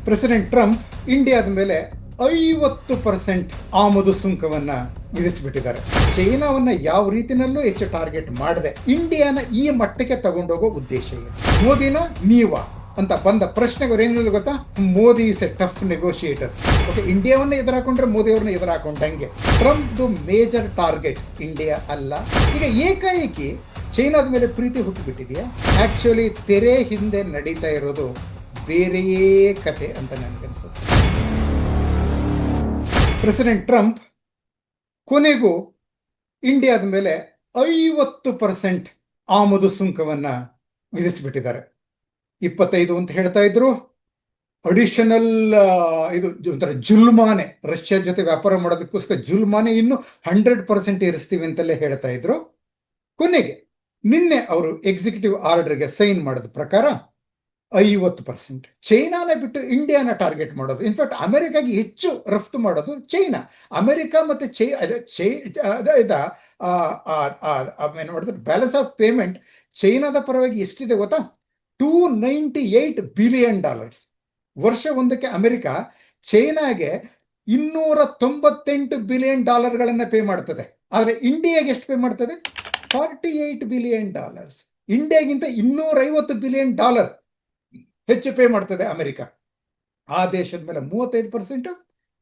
President Trump ಇಂಡಿಯಾದ ಮೇಲೆ 50% ಆಮದು ಸುಂಕವನ್ನ ವಿಧಿಸಿಬಿಟ್ಟಿದ್ದಾರೆ. ಚೈನಾವನ್ನ ಯಾವ ರೀತಿನಲ್ಲೂ ಹೆಚ್ಚು ಟಾರ್ಗೆಟ್ ಮಾಡದೆ ಇಂಡಿಯಾನ ಈ ಮಟ್ಟಕ್ಕೆ ತಗೊಂಡೋಗೋ ಉದ್ದೇಶ ಏನು? ಮೋದಿನ ನೀವಾ ಅಂತ ಬಂದ ಪ್ರಶ್ನೆಗೆ ಅವ್ರು ಏನಿರೋದು ಗೊತ್ತಾ? Modi is a tough negotiator. Okay, ಇಂಡಿಯಾವನ್ನ ಎದುರಾಕೊಂಡ್ರೆ ಮೋದಿ ಅವ್ರನ್ನ ಎದುರಾಕೊಂಡಂಗೆ. ಟ್ರಂಪ್ದು ಮೇಜರ್ ಟಾರ್ಗೆಟ್ ಇಂಡಿಯಾ ಅಲ್ಲ. ಈಗ ಏಕಾಏಕಿ ಚೈನಾದ ಮೇಲೆ ಪ್ರೀತಿ ಹುಟ್ಟುಬಿಟ್ಟಿದೆಯಾ? ಆಕ್ಚುಲಿ ತೆರೆ ಹಿಂದೆ ನಡೀತಾ ಇರೋದು ಬೇರೆಯೇ ಕತೆ ಅಂತ ನನಗನ್ಸುತ್ತೆ. ಪ್ರೆಸಿಡೆಂಟ್ ಟ್ರಂಪ್ ಕೊನೆಗೂ ಇಂಡಿಯಾದ ಮೇಲೆ 50% ಆಮದು ಸುಂಕವನ್ನ ವಿಧಿಸಿಬಿಟ್ಟಿದ್ದಾರೆ. 25 ಅಂತ ಹೇಳ್ತಾ ಇದ್ರು. ಅಡಿಷನಲ್ ಇದು ಒಂಥರ ಜುಲ್ಮಾನೆ, ರಷ್ಯಾ ಜೊತೆ ವ್ಯಾಪಾರ ಮಾಡೋದಕ್ಕೋಸ್ಕರ ಜುಲ್ಮಾನೆ ಇನ್ನು 100% ಇರಿಸ್ತೀವಿ ಅಂತಲೇ ಹೇಳ್ತಾ ಇದ್ರು. ಕೊನೆಗೆ ನಿನ್ನೆ ಅವರು ಎಕ್ಸಿಕ್ಯೂಟಿವ್ ಆರ್ಡರ್ಗೆ ಸೈನ್ ಮಾಡಿದ ಪ್ರಕಾರ 50%. ಚೈನಾನ ಬಿಟ್ಟು ಇಂಡಿಯಾನ ಟಾರ್ಗೆಟ್ ಮಾಡೋದು. ಇನ್ಫ್ಯಾಕ್ಟ್ ಅಮೆರಿಕಾಗೆ ಹೆಚ್ಚು ರಫ್ತು ಮಾಡೋದು ಚೈನಾ. ಅಮೆರಿಕ ಮತ್ತೆ ಬ್ಯಾಲೆನ್ಸ್ ಆಫ್ ಪೇಮೆಂಟ್ ಚೈನಾದ ಪರವಾಗಿ ಎಷ್ಟಿದೆ ಗೊತ್ತಾ? $298 ಬಿಲಿಯನ್. ವರ್ಷ ಒಂದಕ್ಕೆ ಅಮೆರಿಕ ಚೈನಾಗೆ $298 ಬಿಲಿಯನ್ ಪೇ ಮಾಡ್ತದೆ. ಆದರೆ ಇಂಡಿಯಾಗೆ ಎಷ್ಟು ಪೇ ಮಾಡ್ತದೆ? $48 ಬಿಲಿಯನ್. ಇಂಡಿಯಾಗಿಂತ $250 ಬಿಲಿಯನ್ ಹೆಚ್ಚು ಪೇ ಮಾಡ್ತದೆ ಅಮೆರಿಕ. ಆ ದೇಶದ ಮೇಲೆ 35%,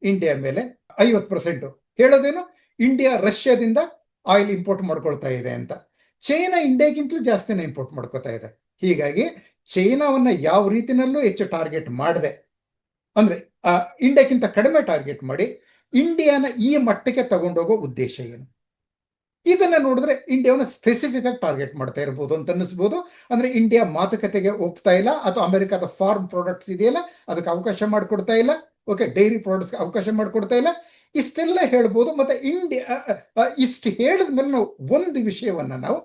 ಇಂಡಿಯಾ ಮೇಲೆ 50%. ಹೇಳೋದೇನು? ಇಂಡಿಯಾ ರಷ್ಯಾದಿಂದ ಆಯಿಲ್ ಇಂಪೋರ್ಟ್ ಮಾಡ್ಕೊಳ್ತಾ ಇದೆ ಅಂತ. ಚೈನಾ ಇಂಡಿಯಾಗಿಂತಲೂ ಜಾಸ್ತಿನ ಇಂಪೋರ್ಟ್ ಮಾಡ್ಕೊತಾ ಇದೆ. ಹೀಗಾಗಿ ಚೈನಾವನ್ನ ಯಾವ ರೀತಿನಲ್ಲೂ ಹೆಚ್ಚು ಟಾರ್ಗೆಟ್ ಮಾಡದೆ, ಅಂದ್ರೆ ಇಂಡಿಯಾಕ್ಕಿಂತ ಕಡಿಮೆ ಟಾರ್ಗೆಟ್ ಮಾಡಿ ಇಂಡಿಯಾನ ಈ ಮಟ್ಟಕ್ಕೆ ತಗೊಂಡೋಗೋ ಉದ್ದೇಶ ಏನು? ಇದನ್ನ ನೋಡಿದ್ರೆ ಇಂಡಿಯಾವನ್ನ ಸ್ಪೆಸಿಫಿಕ್ ಆಗಿ ಟಾರ್ಗೆಟ್ ಮಾಡ್ತಾ ಇರಬಹುದು ಅಂತ ಅನ್ನಿಸ್ಬೋದು. ಅಂದ್ರೆ ಇಂಡಿಯಾ ಮಾತುಕತೆಗೆ ಒಪ್ತಾ ಇಲ್ಲ, ಅಥವಾ ಅಮೆರಿಕದ ಫಾರ್ಮ್ ಪ್ರಾಡಕ್ಟ್ಸ್ ಇದೆಯಲ್ಲ ಅದಕ್ಕೆ ಅವಕಾಶ ಮಾಡಿಕೊಡ್ತಾ ಇಲ್ಲ. ಓಕೆ, ಡೈರಿ ಪ್ರಾಡಕ್ಟ್ಸ್ಗೆ ಅವಕಾಶ ಮಾಡಿಕೊಡ್ತಾ ಇಲ್ಲ. ಇಷ್ಟೆಲ್ಲ ಹೇಳ್ಬೋದು. ಮತ್ತೆ ಇಂಡಿಯಾ ಇಷ್ಟು ಹೇಳಿದ ಮೇಲೆ ನಾವು ಒಂದು ವಿಷಯವನ್ನ ನಾವು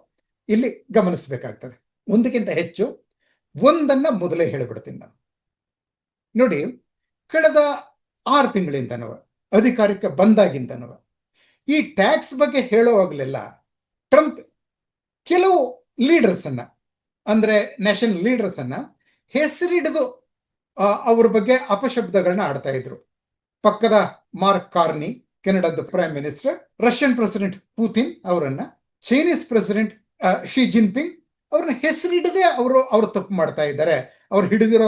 ಇಲ್ಲಿ ಗಮನಿಸಬೇಕಾಗ್ತದೆ. ಒಂದಕ್ಕಿಂತ ಹೆಚ್ಚು ಒಂದನ್ನ ಮೊದಲೇ ಹೇಳಿಬಿಡ್ತೀನಿ ನಾನು. ನೋಡಿ, ಕಳೆದ 6 ತಿಂಗಳಿಂದನವ ಅಧಿಕಾರಕ್ಕೆ ಬಂದಾಗಿಂದನವ ಈ ಟ್ಯಾಕ್ಸ್ ಬಗ್ಗೆ ಹೇಳುವಾಗಲೆಲ್ಲ ಟ್ರಂಪ್ ಕೆಲವು ಲೀಡರ್ಸ್ ಅನ್ನ, ಅಂದ್ರೆ ನ್ಯಾಷನಲ್ ಲೀಡರ್ಸ್ ಅನ್ನ ಹೆಸರಿಡಿದು ಅವ್ರ ಬಗ್ಗೆ ಅಪಶಬ್ದಗಳನ್ನ ಆಡ್ತಾ ಇದ್ರು. ಪಕ್ಕದ ಮಾರ್ಕ್ ಕಾರ್ನಿ, ಕೆನಡಾದ prime minister, Russian president Putin ಅವರನ್ನ, ಚೈನೀಸ್ ಪ್ರೆಸಿಡೆಂಟ್ ಶಿ ಜಿನ್ಪಿಂಗ್ ಅವ್ರನ್ನ ಹೆಸರಿಡದೆ ಅವರು ತಪ್ಪು ಮಾಡ್ತಾ ಇದ್ದಾರೆ, ಅವ್ರು ಹಿಡಿದಿರೋ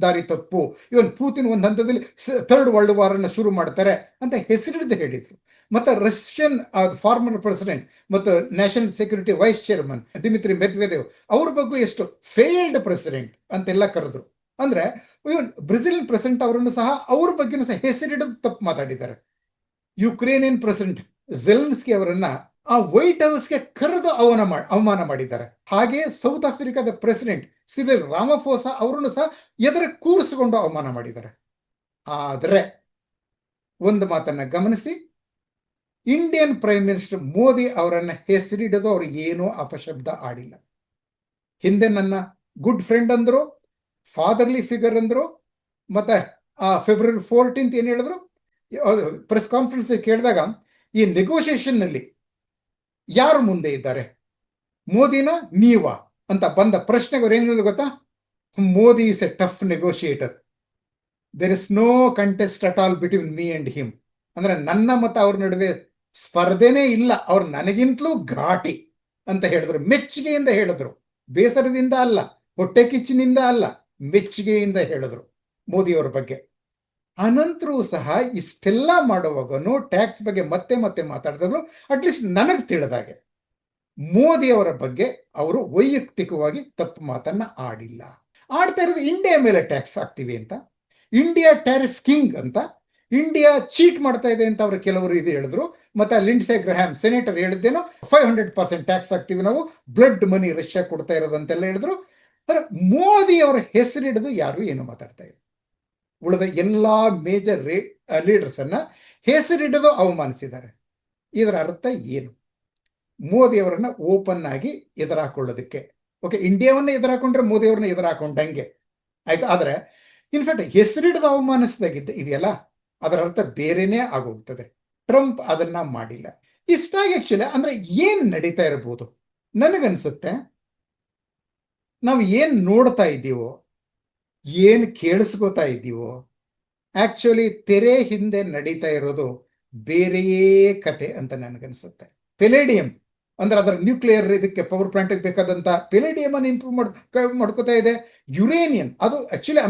ದಾರಿ ತಪ್ಪು, ಇವನ್ ಪುತಿನ್ ಒಂದು ಹಂತದಲ್ಲಿ ಥರ್ಡ್ ವರ್ಲ್ಡ್ ವಾರ್ ಅನ್ನ ಶುರು ಮಾಡ್ತಾರೆ ಅಂತ ಹೆಸರಿಡದೆ ಹೇಳಿದ್ರು. ಮತ್ತೆ ರಷ್ಯನ್ ಫಾರ್ಮರ್ ಪ್ರೆಸಿಡೆಂಟ್ ಮತ್ತು national security vice chairman ದಿಮಿತ್ರಿ Medvedev ಅವ್ರ ಬಗ್ಗೆ ಎಷ್ಟು ಫೇಲ್ಡ್ ಪ್ರೆಸಿಡೆಂಟ್ ಅಂತೆಲ್ಲ ಕರೆದ್ರು. ಅಂದ್ರೆ ಇವನ್ ಬ್ರೆಜಿಲ್ ಪ್ರೆಸಿಡೆಂಟ್ ಅವರನ್ನು ಸಹ ಅವ್ರ ಬಗ್ಗೆನೂ ಸಹ ಹೆಸರಿಡದು ತಪ್ಪು ಮಾತಾಡಿದ್ದಾರೆ. ಯುಕ್ರೇನಿಯನ್ ಪ್ರೆಸಿಡೆಂಟ್ ಝೆಲೆನ್ಸ್ಕಿ ಅವರನ್ನ ಆ ವೈಟ್ ಹೌಸ್ಗೆ ಕರೆದು ಅವಮಾನ ಮಾಡಿದ್ದಾರೆ. ಹಾಗೆ ಸೌತ್ ಆಫ್ರಿಕಾದ ಪ್ರೆಸಿಡೆಂಟ್ ಸಿರಿಲ್ ರಾಮಫೋಸಾ ಅವರನ್ನು ಸಹ ಎದುರು ಕೂರಿಸಿಕೊಂಡು ಅವಮಾನ ಮಾಡಿದ್ದಾರೆ. ಆದರೆ ಒಂದು ಮಾತನ್ನ ಗಮನಿಸಿ, ಇಂಡಿಯನ್ ಪ್ರೈಮ್ ಮಿನಿಸ್ಟರ್ ಮೋದಿ ಅವರನ್ನ ಹೆಸರಿಡೋದು ಅವರು ಏನೂ ಅಪಶಬ್ದ ಆಡಿಲ್ಲ. ಹಿಂದೆ ನನ್ನ ಗುಡ್ ಫ್ರೆಂಡ್ ಅಂದ್ರು, ಫಾದರ್ಲಿ ಫಿಗರ್ ಅಂದ್ರು. ಮತ್ತೆ ಫೆಬ್ರವರಿ 14 ಏನ್ ಹೇಳಿದ್ರು ಪ್ರೆಸ್ ಕಾನ್ಫರೆನ್ಸ್ ಕೇಳಿದಾಗ, ಈ ನೆಗೋಷಿಯೇಷನ್ ನಲ್ಲಿ ಯಾರು ಮುಂದೆ ಇದ್ದಾರೆ, ಮೋದಿನ ನೀವಾ ಅಂತ ಬಂದ ಪ್ರಶ್ನೆಗೆ ಅವ್ರು ಏನಿರೋದು ಗೊತ್ತಾ? Modi is a tough negotiator. There is no contest at all between me and him. ಅಂದ್ರೆ ನನ್ನ ಮತ್ತು ಅವ್ರ ನಡುವೆ ಸ್ಪರ್ಧೆನೇ ಇಲ್ಲ, ಅವ್ರು ನನಗಿಂತಲೂ ಘಾಟಿ ಅಂತ ಹೇಳಿದ್ರು. ಮೆಚ್ಚುಗೆಯಿಂದ ಹೇಳಿದ್ರು, ಬೇಸರದಿಂದ ಅಲ್ಲ, ಹೊಟ್ಟೆ ಕಿಚ್ಚಿನಿಂದ ಅಲ್ಲ, ಮೆಚ್ಚುಗೆಯಿಂದ ಹೇಳಿದ್ರು ಮೋದಿಯವರ ಬಗ್ಗೆ. ಅನಂತರೂ ಸಹ ಇಷ್ಟೆಲ್ಲ ಮಾಡುವಾಗನು ಟ್ಯಾಕ್ಸ್ ಬಗ್ಗೆ ಮತ್ತೆ ಮತ್ತೆ ಮಾತಾಡಿದಾಗಲೂ ಅಟ್ಲೀಸ್ಟ್ ನನಗೆ ತಿಳಿದಾಗೆ ಮೋದಿ ಅವರ ಬಗ್ಗೆ ಅವರು ವೈಯಕ್ತಿಕವಾಗಿ ತಪ್ಪು ಮಾತನ್ನ ಆಡಿಲ್ಲ. ಆಡ್ತಾ ಇರೋದು ಇಂಡಿಯಾ ಮೇಲೆ ಟ್ಯಾಕ್ಸ್ ಹಾಕ್ತೀವಿ ಅಂತ, ಇಂಡಿಯಾ ಟ್ಯಾರಿಫ್ ಕಿಂಗ್ ಅಂತ, ಇಂಡಿಯಾ ಚೀಟ್ ಮಾಡ್ತಾ ಇದೆ ಅಂತ ಅವರು ಕೆಲವರು ಇದು ಹೇಳಿದ್ರು. ಮತ್ತೆ ಲಿಂಡ್ಸೆ ಗ್ರಹಾಮ್ ಸೆನೇಟರ್ ಹೇಳಿದ್ದೇನೋ 500% ಟ್ಯಾಕ್ಸ್ ಹಾಕ್ತೀವಿ ನಾವು, ಬ್ಲಡ್ ಮನಿ ರಷ್ಯಾ ಕೊಡ್ತಾ ಇರೋದು ಅಂತೆಲ್ಲ ಹೇಳಿದ್ರು. ಆದರೆ ಮೋದಿ ಅವರ ಹೆಸರಿಡಿದು ಯಾರು ಏನು ಮಾತಾಡ್ತಾ ಇಲ್ಲ. ಉಳಿದ ಎಲ್ಲಾ ಮೇಜರ್ ಲೀಡರ್ಸ್ ಅನ್ನ ಹೆಸರಿಡದು ಅವಮಾನಿಸಿದ್ದಾರೆ. ಇದರ ಅರ್ಥ ಏನು? ಮೋದಿ ಅವರನ್ನ ಓಪನ್ ಆಗಿ ಎದುರಾಕೊಳ್ಳೋದಕ್ಕೆ. ಓಕೆ, ಇಂಡಿಯಾವನ್ನ ಎದುರಾಕೊಂಡ್ರೆ ಮೋದಿ ಅವ್ರನ್ನ ಎದುರಾಕೊಂಡಂಗೆ ಆಯ್ತು. ಆದ್ರೆ ಇನ್ಫ್ಯಾಕ್ಟ್ ಹೆಸರಿಡದು ಅವಮಾನಿಸಿದಾಗಿದ್ದ ಇದೆಯಲ್ಲ, ಅದರ ಅರ್ಥ ಬೇರೆನೇ ಆಗೋಗ್ತದೆ. ಟ್ರಂಪ್ ಅದನ್ನ ಮಾಡಿಲ್ಲ. ಇಷ್ಟಾಗಿ ಆಕ್ಚುಲಿ ಅಂದ್ರೆ ಏನ್ ನಡೀತಾ ಇರಬಹುದು ನನಗನ್ಸುತ್ತೆ, ನಾವು ಏನ್ ನೋಡ್ತಾ ಇದ್ದೀವೋ, ಏನ್ ಕೇಳಿಸ್ಕೋತಾ ಇದ್ದೀವೋ ಆಕ್ಚುಲಿ ತೆರೆ ಹಿಂದೆ ನಡೀತಾ ಇರೋದು ಬೇರೆಯೇ ಕತೆ ಅಂತ ನನಗನ್ಸುತ್ತೆ. ಪೆಲೇಡಿಯಂ ಅಂದ್ರೆ ಅದರ ನ್ಯೂಕ್ಲಿಯರ್ ಇದಕ್ಕೆ ಪವರ್ ಪ್ಲಾಂಟ್ ಬೇಕಾದಂತ ಪೆಲೇಡಿಯಂ ಅನ್ನು ಇಂಪ್ರೂವ್ ಮಾಡ್ಕೋತಾ ಇದೆ. ಯುರೇನಿಯಂ ಅದು ಆಕ್ಚುಲಿ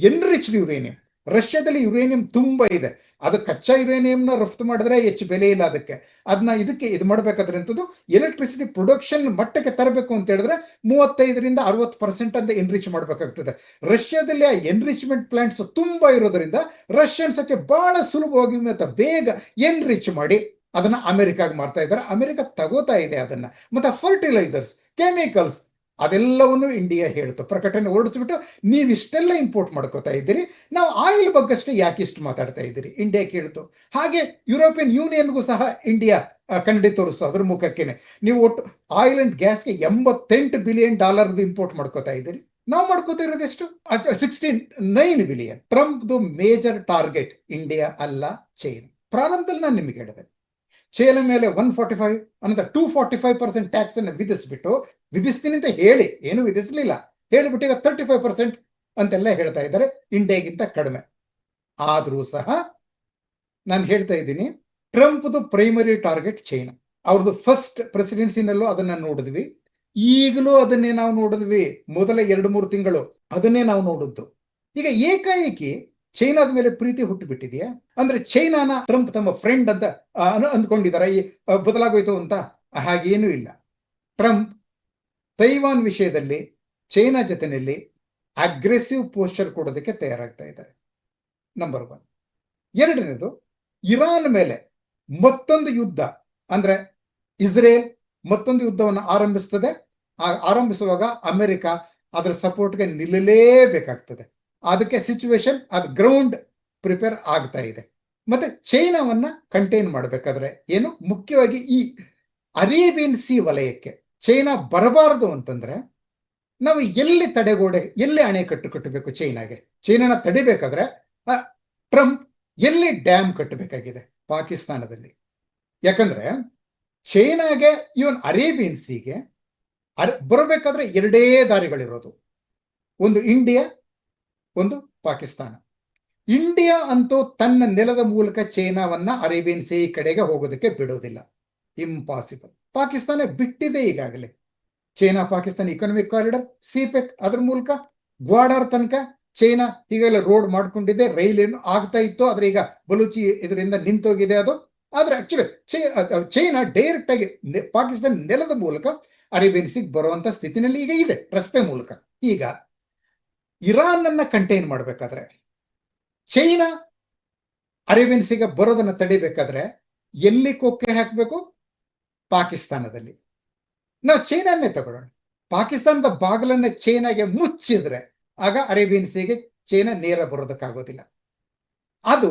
ಎನ್ರಿಚ್ಡ್ ಯುರೇನಿಯಂ. ರಷ್ಯಾದಲ್ಲಿ ಯುರೇನಿಯಂ ತುಂಬಾ ಇದೆ. ಅದು ಕಚ್ಚಾ ಯುರೇನಿಯಂನ ರಫ್ತು ಮಾಡಿದ್ರೆ ಹೆಚ್ಚು ಬೆಲೆ ಇಲ್ಲ ಅದಕ್ಕೆ. ಅದನ್ನ ಇದಕ್ಕೆ ಇದು ಮಾಡಬೇಕಾದ್ರೆ ಅಂತದ್ದು ಎಲೆಕ್ಟ್ರಿಸಿಟಿ ಪ್ರೊಡಕ್ಷನ್ ಮಟ್ಟಕ್ಕೆ ತರಬೇಕು ಅಂತ ಹೇಳಿದ್ರೆ 35ರಿಂದ 60% ಅಂತ ಎನ್ರಿಚ್ ಮಾಡಬೇಕಾಗ್ತದೆ. ರಷ್ಯಾದಲ್ಲಿ ಆ ಎನ್ರಿಚ್ಮೆಂಟ್ ಪ್ಲಾಂಟ್ಸ್ ತುಂಬಾ ಇರೋದ್ರಿಂದ ರಷ್ಯನ್ಸಕ್ಕೆ ಬಹಳ ಸುಲಭವಾಗಿ ಮತ್ತು ಬೇಗ ಎನ್ರಿಚ್ ಮಾಡಿ ಅದನ್ನ ಅಮೆರಿಕಾಗೆ ಮಾರ್ತಾ ಇದ್ದಾರೆ. ಅಮೆರಿಕ ತಗೋತಾ ಇದೆ ಅದನ್ನ. ಮತ್ತೆ ಫರ್ಟಿಲೈಸರ್ಸ್, ಕೆಮಿಕಲ್ಸ್ ಅದೆಲ್ಲವನ್ನು ಇಂಡಿಯಾ ಹೇಳ್ತು, ಪ್ರಕಟಣೆ ಹೊರಡಿಸ್ಬಿಟ್ಟು ನೀವು ಇಷ್ಟೆಲ್ಲ ಇಂಪೋರ್ಟ್ ಮಾಡ್ಕೋತಾ ಇದ್ದೀರಿ, ನಾವು ಆಯಿಲ್ ಬಗ್ಗಷ್ಟೇ ಯಾಕೆ ಇಷ್ಟು ಮಾತಾಡ್ತಾ ಇದ್ದೀರಿ ಇಂಡಿಯಾ ಕೇಳ್ತು. ಹಾಗೆ ಯುರೋಪಿಯನ್ ಯೂನಿಯನ್ಗೂ ಸಹ ಇಂಡಿಯಾ ಕನ್ನಡಿ ತೋರಿಸ್ತು ಅದ್ರ ಮುಖಕ್ಕೇನೆ. ನೀವು ಒಟ್ಟು ಆಯಿಲ್ ಅಂಡ್ ಗ್ಯಾಸ್ಗೆ $88 ಬಿಲಿಯನ್ ಇಂಪೋರ್ಟ್ ಮಾಡ್ಕೋತಾ ಇದ್ದೀರಿ. ನಾವು ಮಾಡ್ಕೋತಾ ಇರೋದು ಎಷ್ಟು? 69 ಬಿಲಿಯನ್. ಟ್ರಂಪ್ದು ಮೇಜರ್ ಟಾರ್ಗೆಟ್ ಇಂಡಿಯಾ ಅಲ್ಲ, ಚೈನಾ. ಪ್ರಾರಂಭದಲ್ಲಿ ನಾನು ನಿಮಗೆ ಹೇಳಿದೆ, ಚೈನಾ ಮೇಲೆ 145 ಅನ್ನೋದು 245% ಟ್ಯಾಕ್ಸ್ ಅನ್ನು ವಿಧಿಸ್ತೀನಿ ಅಂತ ಹೇಳಿ ಏನು ವಿಧಿಸಲಿಲ್ಲ, ಹೇಳಿಬಿಟ್ಟು ಈಗ 35% ಅಂತೆಲ್ಲ ಹೇಳ್ತಾ ಇದ್ದಾರೆ, ಇಂಡಿಯಾಗಿಂತ ಕಡಿಮೆ. ಆದ್ರೂ ಸಹ ನಾನು ಹೇಳ್ತಾ ಇದ್ದೀನಿ, ಟ್ರಂಪ್ದು ಪ್ರೈಮರಿ ಟಾರ್ಗೆಟ್ ಚೈನಾ. ಅವ್ರದ್ದು ಫಸ್ಟ್ ಪ್ರೆಸಿಡೆನ್ಸಿನಲ್ಲೂ ಅದನ್ನ ನೋಡಿದ್ವಿ, ಈಗಲೂ ಅದನ್ನೇ ನಾವು ನೋಡಿದ್ವಿ. ಮೊದಲ 2-3 ತಿಂಗಳು ಅದನ್ನೇ ನಾವು ನೋಡಿದ್ದು. ಈಗ ಏಕಾಏಕಿ ಚೈನಾದ ಮೇಲೆ ಪ್ರೀತಿ ಹುಟ್ಟುಬಿಟ್ಟಿದೆಯಾ? ಅಂದ್ರೆ ಚೈನಾನ ಟ್ರಂಪ್ ತಮ್ಮ ಫ್ರೆಂಡ್ ಅಂತ ಅಂದ್ಕೊಂಡಿದ್ದಾರೆ, ಬದಲಾಗೋಯ್ತು ಅಂತ? ಹಾಗೇನೂ ಇಲ್ಲ. ಟ್ರಂಪ್ ತೈವಾನ್ ವಿಷಯದಲ್ಲಿ ಚೈನಾ ಜೊತೆಯಲ್ಲಿ ಅಗ್ರೆಸಿವ್ ಪೋಸ್ಚರ್ ಕೊಡೋದಕ್ಕೆ ತಯಾರಾಗ್ತಾ ಇದ್ದಾರೆ, ನಂಬರ್ 1. ಎರಡನೇದು, ಇರಾನ್ ಮೇಲೆ ಮತ್ತೊಂದು ಯುದ್ಧ ಅಂದ್ರೆ ಇಸ್ರೇಲ್ ಮತ್ತೊಂದು ಯುದ್ಧವನ್ನು ಆರಂಭಿಸ್ತದೆ. ಆರಂಭಿಸುವಾಗ ಅಮೆರಿಕ ಅದರ ಸಪೋರ್ಟ್ಗೆ ನಿಲ್ಲಲೇಬೇಕಾಗ್ತದೆ. ಅದಕ್ಕೆ ಸಿಚುವೇಶನ್ ಅದು ಗ್ರೌಂಡ್ ಪ್ರಿಪೇರ್ ಆಗ್ತಾ ಇದೆ. ಮತ್ತೆ ಚೈನಾವನ್ನ ಕಂಟೈನ್ ಮಾಡಬೇಕಾದ್ರೆ ಏನು, ಮುಖ್ಯವಾಗಿ ಈ ಅರೇಬಿಯನ್ ಸಿ ವಲಯಕ್ಕೆ ಚೈನಾ ಬರಬಾರದು ಅಂತಂದ್ರೆ ನಾವು ಎಲ್ಲಿ ತಡೆಗೋಡೆ, ಎಲ್ಲಿ ಅಣೆಕಟ್ಟು ಕಟ್ಟಬೇಕು ಚೈನಾಗೆ? ಚೈನಾನ ತಡಿಬೇಕಾದ್ರೆ ಟ್ರಂಪ್ ಎಲ್ಲಿ ಡ್ಯಾಮ್ ಕಟ್ಟಬೇಕಾಗಿದೆ? ಪಾಕಿಸ್ತಾನದಲ್ಲಿ. ಯಾಕಂದ್ರೆ ಚೈನಾಗೆ ಇವನ್ ಅರೇಬಿಯನ್ ಸಿಗೆ ಬರಬೇಕಾದ್ರೆ ಎರಡೇ ದಾರಿಗಳಿರೋದು, ಒಂದು ಇಂಡಿಯಾ, ಒಂದು ಪಾಕಿಸ್ತಾನ. ಇಂಡಿಯಾ ಅಂತೂ ತನ್ನ ನೆಲದ ಮೂಲಕ ಚೈನಾವನ್ನ ಅರೇಬಿಯನ್ ಸಿ ಕಡೆಗೆ ಹೋಗೋದಕ್ಕೆ ಬಿಡೋದಿಲ್ಲ, ಇಂಪಾಸಿಬಲ್. ಪಾಕಿಸ್ತಾನ ಬಿಟ್ಟಿದೆ ಈಗಾಗಲೇ. China Pakistan economic corridor CPEC, ಅದ್ರ ಮೂಲಕ ಗ್ವಾಡಾರ್ ತನಕ ಚೈನಾ ಈಗೆಲ್ಲ ರೋಡ್ ಮಾಡ್ಕೊಂಡಿದೆ. ರೈಲ್ ಏನು ಆಗ್ತಾ ಇತ್ತು, ಆದ್ರೆ ಈಗ ಬಲೂಚಿ ಇದರಿಂದ ನಿಂತೋಗಿದೆ ಅದು. ಆದ್ರೆ ಆಕ್ಚುಲಿ ಚೈನಾ ಡೈರೆಕ್ಟ್ ಆಗಿ ಪಾಕಿಸ್ತಾನ ನೆಲದ ಮೂಲಕ ಅರೇಬಿಯನ್ ಸಿಗೆ ಬರುವಂತ ಸ್ಥಿತಿನಲ್ಲಿ ಈಗ ಇದೆ, ರಸ್ತೆ ಮೂಲಕ. ಈಗ ಇರಾನ್ ಅನ್ನ ಕಂಟೈನ್ ಮಾಡಬೇಕಾದ್ರೆ, ಚೈನಾ ಅರೇಬಿಯನ್ ಸಿಗೆ ಬರೋದನ್ನ ತಡಿಬೇಕಾದ್ರೆ ಎಲ್ಲಿ ಕೊಕ್ಕೆ ಹಾಕಬೇಕು? ಪಾಕಿಸ್ತಾನದಲ್ಲಿ. ನಾವು ಚೈನಾನ್ನೇ ತಗೊಳ್ಳೋಣ. ಪಾಕಿಸ್ತಾನದ ಬಾಗಿಲನ್ನ ಚೈನಾಗೆ ಮುಚ್ಚಿದ್ರೆ ಆಗ ಅರೇಬಿಯನ್ ಸಿಗೆ ಚೈನಾ ನೇರ ಬರೋದಕ್ಕಾಗೋದಿಲ್ಲ. ಅದು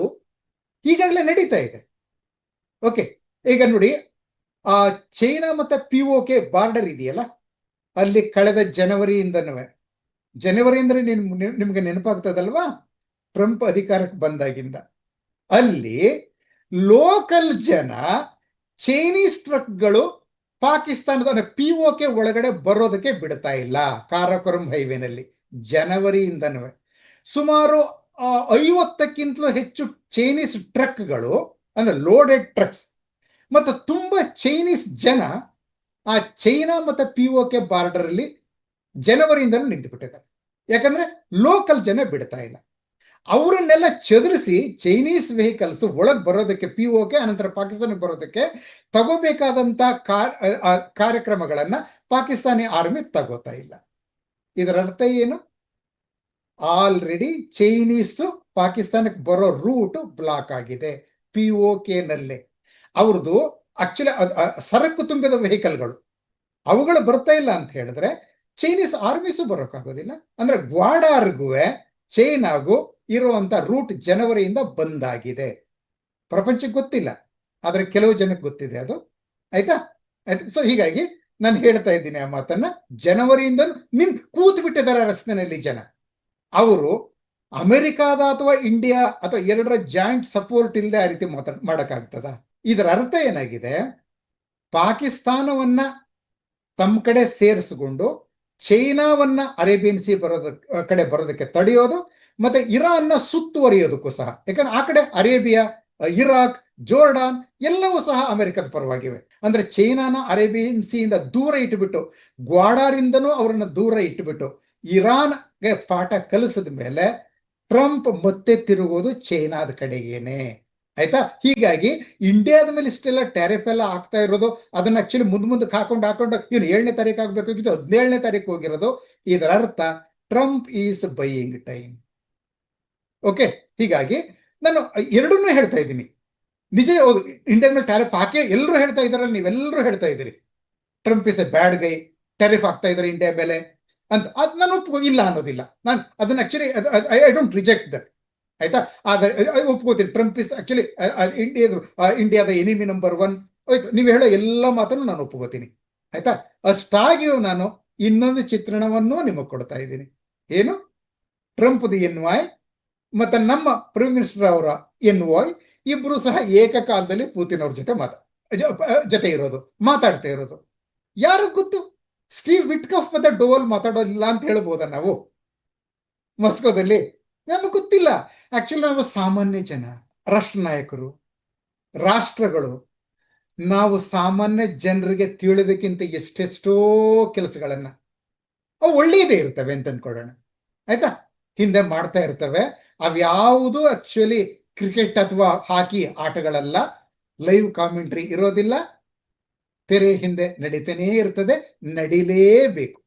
ಈಗಾಗಲೇ ನಡೀತಾ ಇದೆ. ಓಕೆ, ಈಗ ನೋಡಿ, ಚೈನಾ ಮತ್ತೆ POK ಬಾರ್ಡರ್ ಇದೆಯಲ್ಲ, ಅಲ್ಲಿ ಕಳೆದ ಜನವರಿ ಅಂದ್ರೆ ನಿಮ್ಗೆ ನೆನಪಾಗ್ತದಲ್ವಾ, ಟ್ರಂಪ್ ಅಧಿಕಾರಕ್ಕೆ ಬಂದಾಗಿಂದ ಅಲ್ಲಿ ಲೋಕಲ್ ಜನ ಚೈನೀಸ್ ಟ್ರಕ್ಗಳು ಪಾಕಿಸ್ತಾನದ POK ಒಳಗಡೆ ಬರೋದಕ್ಕೆ ಬಿಡ್ತಾ ಇಲ್ಲ. ಕಾರಾಕೋರಂ ಹೈವೇನಲ್ಲಿ ಜನವರಿಯಿಂದನೂ ಸುಮಾರು 50ಕ್ಕಿಂತಲೂ ಹೆಚ್ಚು ಚೈನೀಸ್ ಟ್ರಕ್ಗಳು, ಅಂದ್ರೆ ಲೋಡೆಡ್ ಟ್ರಕ್ಸ್, ಮತ್ತು ತುಂಬಾ ಚೈನೀಸ್ ಜನ ಆ ಚೈನಾ ಮತ್ತೆ POK ಬಾರ್ಡರ್ ಅಲ್ಲಿ ಜನವರಿಯಿಂದನೂ ನಿಂತು ಬಿಟ್ಟಿದ್ದಾರೆ. ಯಾಕಂದ್ರೆ ಲೋಕಲ್ ಜನ ಬಿಡ್ತಾ ಇಲ್ಲ. ಅವರನ್ನೆಲ್ಲ ಚದುರಿಸಿ ಚೈನೀಸ್ ವೆಹಿಕಲ್ಸ್ ಒಳಗೆ ಬರೋದಕ್ಕೆ, POK ಅನಂತರ ಪಾಕಿಸ್ತಾನಕ್ಕೆ ಬರೋದಕ್ಕೆ ತಗೋಬೇಕಾದಂತ ಕಾರ್ಯಕ್ರಮಗಳನ್ನ ಪಾಕಿಸ್ತಾನಿ ಆರ್ಮಿ ತಗೋತಾ ಇಲ್ಲ. ಇದರ ಅರ್ಥ ಏನು? ಆಲ್ರೆಡಿ ಚೈನೀಸ್ ಪಾಕಿಸ್ತಾನಕ್ಕೆ ಬರೋ ರೂಟ್ ಬ್ಲಾಕ್ ಆಗಿದೆ POK ನಲ್ಲೇ. ಅವ್ರದ್ದು ಆಕ್ಚುಲಿ ಸರಕು ತುಂಬಿದ ವೆಹಿಕಲ್ಗಳು ಅವುಗಳು ಬರ್ತಾ ಇಲ್ಲ ಅಂತ ಹೇಳಿದ್ರೆ ಚೈನೀಸ್ ಆರ್ಮಿಸು ಬರೋಕ್ಕಾಗೋದಿಲ್ಲ. ಅಂದ್ರೆ ಗ್ವಾಡಾರ್ಗೂ ಚೈನಾಗೂ ಇರುವಂತ ರೂಟ್ ಜನವರಿಯಿಂದ ಬಂದಾಗಿದೆ. ಪ್ರಪಂಚಕ್ಕೆ ಗೊತ್ತಿಲ್ಲ, ಆದ್ರೆ ಕೆಲವು ಜನಕ್ಕೆ ಗೊತ್ತಿದೆ ಅದು. ಆಯ್ತಾ? ಸೊ ಹೀಗಾಗಿ ನಾನು ಹೇಳ್ತಾ ಇದ್ದೀನಿ ಆ ಮಾತನ್ನ. ಜನವರಿಯಿಂದ ಕೂತು ಬಿಟ್ಟಿದ್ದಾರೆ ರಸ್ತೆನಲ್ಲಿ ಜನ. ಅವರು ಅಮೆರಿಕಾದ ಅಥವಾ ಇಂಡಿಯಾ ಅಥವಾ ಎರಡರ ಜಾಯಿಂಟ್ ಸಪೋರ್ಟ್ ಇಲ್ಲದೆ ಆ ರೀತಿ ಮಾಡಕ್ಕಾಗ್ತದ? ಇದರ ಅರ್ಥ ಏನಾಗಿದೆ? ಪಾಕಿಸ್ತಾನವನ್ನ ತಮ್ಮ ಕಡೆ ಸೇರಿಸಿಕೊಂಡು ಚೈನಾವನ್ನ ಅರೇಬಿಯನ್ ಸಿ ಕಡೆ ಬರೋದಕ್ಕೆ ತಡೆಯೋದು, ಮತ್ತೆ ಇರಾನ್ನ ಸುತ್ತುವರಿಯೋದಕ್ಕೂ ಸಹ, ಯಾಕಂದ್ರೆ ಆ ಕಡೆ ಅರೇಬಿಯಾ, ಇರಾಕ್, ಜೋರ್ಡಾನ್ ಎಲ್ಲವೂ ಸಹ ಅಮೆರಿಕದ ಪರವಾಗಿವೆ. ಅಂದ್ರೆ ಚೈನಾನ ಅರೇಬಿಯನ್ ಸಿಯಿಂದ ದೂರ ಇಟ್ಟುಬಿಟ್ಟು, ಗ್ವಾಡಾರಿಂದನೂ ಅವರನ್ನ ದೂರ ಇಟ್ಟುಬಿಟ್ಟು ಇರಾನ್ಗೆ ಪಾಠ ಕಲಿಸಿದ ಮೇಲೆ ಟ್ರಂಪ್ ಮತ್ತೆ ತಿರುಗೋದು ಚೈನಾದ ಕಡೆಗೇನೆ. ಆಯ್ತಾ? ಹೀಗಾಗಿ ಇಂಡಿಯಾದ ಮೇಲೆ ಇಷ್ಟೆಲ್ಲ ಟ್ಯಾರಿಫ್ ಎಲ್ಲ ಆಗ್ತಾ ಇರೋದು, ಅದನ್ನ ಆಕ್ಚುಲಿ ಮುಂದಕ್ಕೆ ಹಾಕೊಂಡು ಇವನು 7ನೇ ತಾರೀಕು ಆಗ್ಬೇಕಾಗಿದ್ದು 17ನೇ ತಾರೀಕು ಹೋಗಿರೋದು. ಇದರ ಅರ್ಥ Trump is buying time. Okay, ಹೀಗಾಗಿ ನಾನು ಎರಡನ್ನೂ ಹೇಳ್ತಾ ಇದ್ದೀನಿ. ನಿಜ, ಹೌದು, ಇಂಡಿಯಾ ಮೇಲೆ ಟ್ಯಾರಿಫ್ ಹಾಕಿ ಎಲ್ಲರೂ ಹೇಳ್ತಾ ಇದ್ದಾರಲ್ಲ, ನೀವೆಲ್ಲರೂ ಹೇಳ್ತಾ ಇದ್ದೀರಿ Trump is a bad Guy, tariff ಆಗ್ತಾ ಇದ್ದಾರೆ ಇಂಡಿಯಾ ಮೇಲೆ ಅಂತ. ಅದು ನಾನು ಇಲ್ಲ ಅನ್ನೋದಿಲ್ಲ. ನಾನು ಅದನ್ನ actually I don't reject that. ಆಯ್ತಾ? ಆದರೆ ಒಪ್ಕೋತೀನಿ, ಟ್ರಂಪ್ ಇಸ್ ಆಕ್ಚುಲಿ ಇಂಡಿಯಾದ ಎನಿಮಿ ನಂಬರ್ 1. ಆಯ್ತು, ನೀವು ಹೇಳೋ ಎಲ್ಲ ಮಾತನ್ನು ನಾನು ಒಪ್ಕೋತೀನಿ. ಆಯ್ತಾ? ಅಷ್ಟಾಗಿಯೂ ನಾನು ಇನ್ನೊಂದು ಚಿತ್ರಣವನ್ನು ನಿಮಗೆ ಕೊಡ್ತಾ ಇದ್ದೀನಿ. ಏನು? ಟ್ರಂಪ್ದು NY ಮತ್ತೆ ನಮ್ಮ ಪ್ರೈಮ್ ಮಿನಿಸ್ಟರ್ ಅವರ NY ಇಬ್ರು ಸಹ ಏಕಕಾಲದಲ್ಲಿ ಪುತಿನ್ ಅವ್ರ ಜೊತೆ ಇರೋದು, ಮಾತಾಡ್ತಾ ಇರೋದು. ಯಾರು ಗೊತ್ತು? ಸ್ಟೀವ್ ವಿಟ್ಕಫ್ ಮತ್ತೆ ಡೋವಲ್ ಮಾತಾಡೋದಿಲ್ಲ ಅಂತ ಹೇಳ್ಬೋದಾ ನಾವು ಮಾಸ್ಕೋದಲ್ಲಿ? ನಮಗೆ ಗೊತ್ತಿಲ್ಲ. ಆಕ್ಚುಲಿ ನಾವು ಸಾಮಾನ್ಯ ಜನ, ರಾಷ್ಟ್ರ ನಾಯಕರು, ರಾಷ್ಟ್ರಗಳು, ನಾವು ಸಾಮಾನ್ಯ ಜನರಿಗೆ ತಿಳಿದಕ್ಕಿಂತ ಎಷ್ಟೆಷ್ಟೋ ಕೆಲಸಗಳನ್ನ ಅವು ಒಳ್ಳೆಯದೇ ಇರ್ತವೆ ಅಂತ ಅನ್ಕೊಳ್ಳೋಣ. ಆಯ್ತಾ? ಹಿಂದೆ ಮಾಡ್ತಾ ಇರ್ತವೆ. ಅವ್ಯಾವುದು ಆಕ್ಚುಲಿ ಕ್ರಿಕೆಟ್ ಅಥವಾ ಹಾಕಿ ಆಟಗಳಲ್ಲ. ಲೈವ್ ಕಾಮೆಂಟ್ರಿ ಇರೋದಿಲ್ಲ, ತೆರೆ ಹಿಂದೆ ನಡೀತಾನೇ ಇರ್ತದೆ, ನಡಿಲೇಬೇಕು.